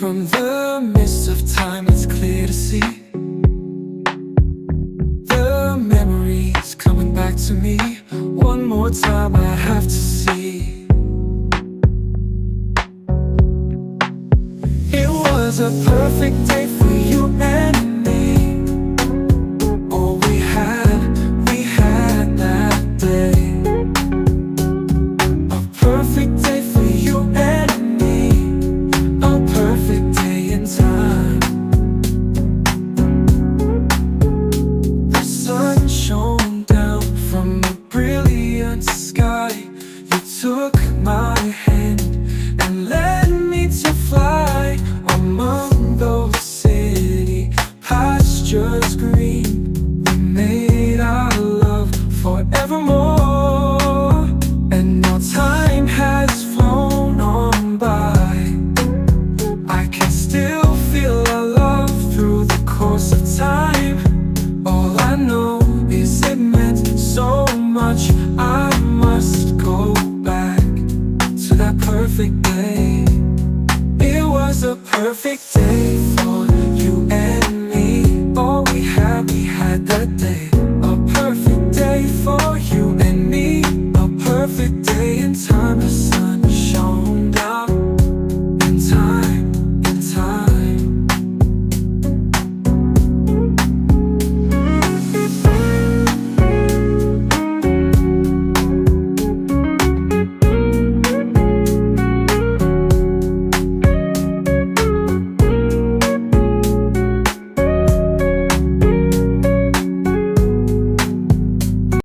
From the mist of time, it's clear to see the memories coming back to me. One more time I have to see. It was a perfect day for you and me. All we had that day. A perfect day for you and me. A perfect day in time. The sun shone down from a brilliant sky. You took my hand and led me to fly among those city pastures green. We made our love forevermore, and now time has flown on by. I can still feel our love through the course of time. All I know is it meant so much. I must go back to that perfect day. It was a perfect day for you and me. All we had that day.